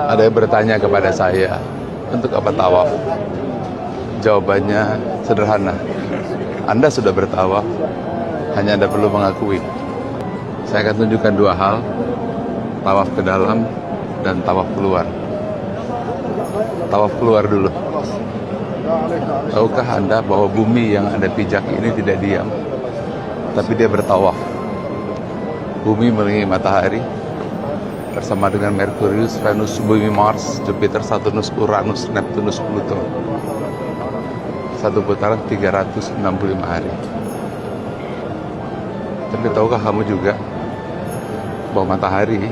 Ada yang bertanya kepada saya, untuk apa tawaf? Jawabannya sederhana. Anda sudah bertawaf, hanya Anda perlu mengakui. Saya akan tunjukkan dua hal, tawaf ke dalam dan tawaf keluar. Tawaf keluar dulu. Tahukah Anda bahwa bumi yang Anda pijak ini tidak diam, tapi dia bertawaf? Bumi mengelilingi matahari bersama dengan Merkurius, Venus, Bumi, Mars, Jupiter, Saturnus, Uranus, Neptunus, Pluto. Satu putaran 365 hari. Tapi tahukah kamu juga bahwa matahari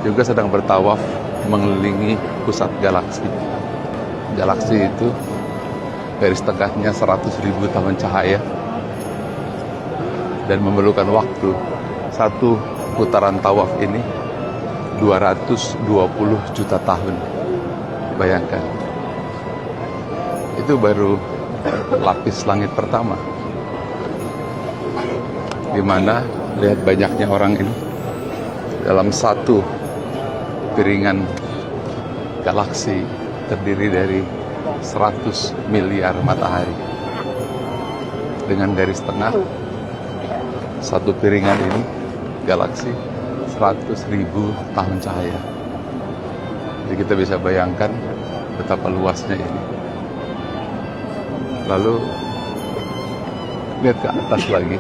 juga sedang bertawaf mengelilingi pusat galaksi. Galaksi itu garis tengahnya 100.000 tahun cahaya dan memerlukan waktu satu putaran tawaf ini 220 juta tahun. Bayangkan, itu baru lapis langit pertama, di mana lihat banyaknya orang ini dalam satu piringan galaksi terdiri dari 100 miliar matahari dengan garis tengah satu piringan ini galaksi 100.000 tahun cahaya. Jadi kita bisa bayangkan betapa luasnya ini. Lalu lihat ke atas lagi.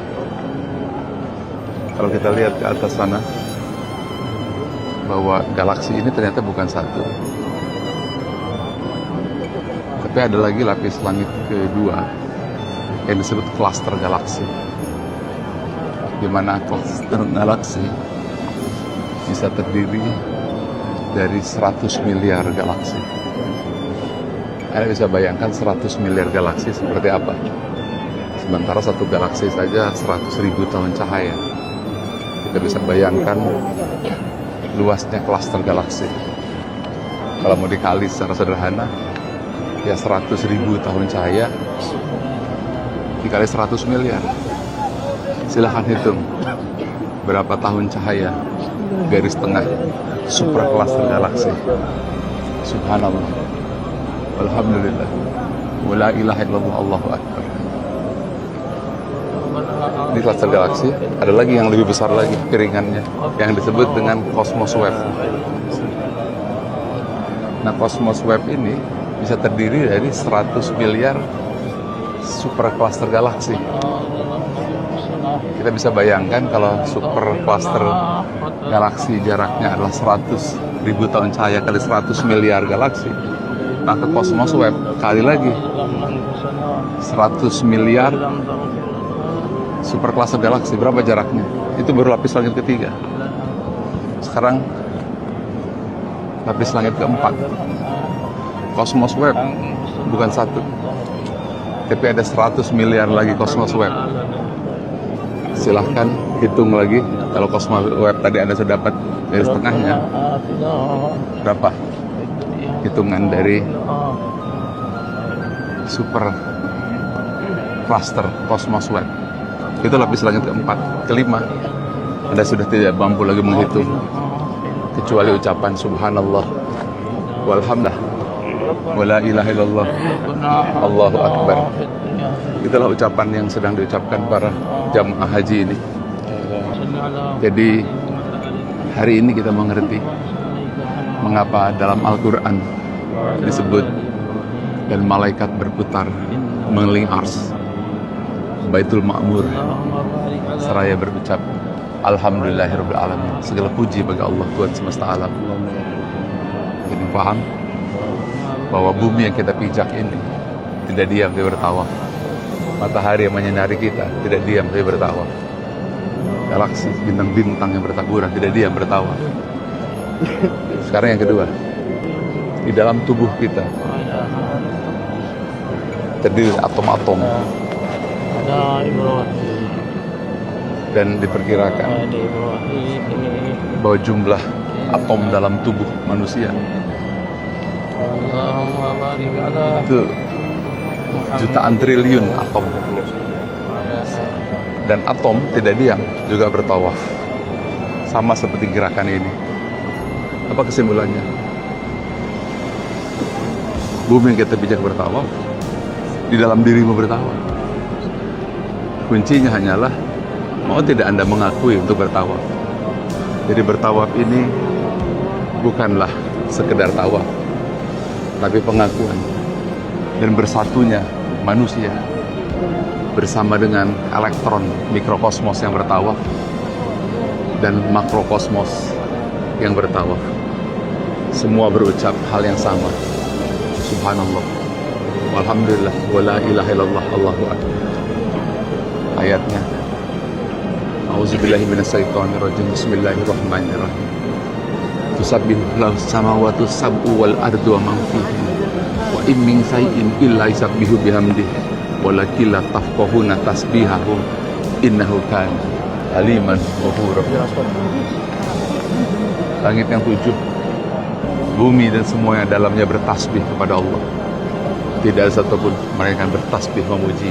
Kalau kita lihat ke atas sana, bahwa galaksi ini ternyata bukan satu, tapi ada lagi lapis langit kedua yang disebut klaster galaksi, di mana klaster galaksi bisa terdiri dari 100 miliar galaksi. Anda bisa bayangkan 100 miliar galaksi seperti apa? Sementara satu galaksi saja 100.000 tahun cahaya. Kita bisa bayangkan luasnya klaster galaksi. Kalau mau dikali secara sederhana, ya 100.000 tahun cahaya dikali 100 miliar. Silahkan hitung berapa tahun cahaya garis tengah super klaster galaksi. Subhanallah, alhamdulillah, wala ilaha illallah, Allahu akbar. Di klaster galaksi ada lagi yang lebih besar lagi piringannya, yang disebut dengan Cosmos Web. Nah, Cosmos Web ini bisa terdiri dari 100 miliar super cluster galaksi. Kita bisa bayangkan kalau super cluster galaksi jaraknya adalah 100.000 tahun cahaya kali 100 miliar galaksi, maka Cosmos Web kali lagi 100 miliar super cluster galaksi. Berapa jaraknya? Itu baru lapis langit ketiga. Sekarang lapis langit keempat. Cosmos Web bukan satu, tapi ada 100 miliar lagi Cosmos Web. Silahkan hitung lagi. Kalau Cosmos Web tadi Anda sudah dapat garis tengahnya, berapa hitungan dari super cluster Cosmos Web? Itu lapis langit keempat. Kelima, Anda sudah tidak mampu lagi menghitung, kecuali ucapan subhanallah walhamdulillah wala ilaha illallah Allahu akbar. Itulah ucapan yang sedang diucapkan para jamaah haji ini. Jadi hari ini kita mengerti mengapa dalam Al-Quran disebut dan malaikat berputar mengelilingi ars Baitul Ma'mur seraya berucap alhamdulillahirabbil alamin, segala puji bagi Allah Tuhan semesta alam. Jadi paham bahwa bumi yang kita pijak ini tidak diam, dia bertawaf. Matahari yang menyinari kita tidak diam, dia bertawaf. Galaksi, bintang-bintang yang bertaburan tidak diam, bertawaf. Sekarang yang kedua, di dalam tubuh kita terdiri atom-atom, dan diperkirakan bahwa jumlah atom dalam tubuh manusia itu jutaan triliun atom. Dan atom tidak diam, juga bertawaf, sama seperti gerakan ini. Apa kesimpulannya? Bumi yang kita pijak bertawaf, di dalam dirimu bertawaf. Kuncinya hanyalah mau tidak Anda mengakui untuk bertawaf. Jadi bertawaf ini bukanlah sekedar tawaf, tapi pengakuan dan bersatunya manusia bersama dengan elektron mikrokosmos yang bertawaf dan makrokosmos yang bertawaf. Semua berucap hal yang sama. Subhanallah, walhamdulillah, wala ilaha illallah, Allahu akbar. Ayatnya, A'udzubillahi minasyaitonirrajim. Bismillahirrahmanirrahim. Tusabbihu lahu samawati sab'u wal ardu wa man fihin wa in min shay'in illa yusabbihu bihamdihi walakin la tafqahuna tasbihahum innahu kana aliman ghafura. Langit yang tujuh, bumi dan semua yang dalamnya bertasbih kepada Allah. Tidak ada satupun mereka yang bertasbih memuji.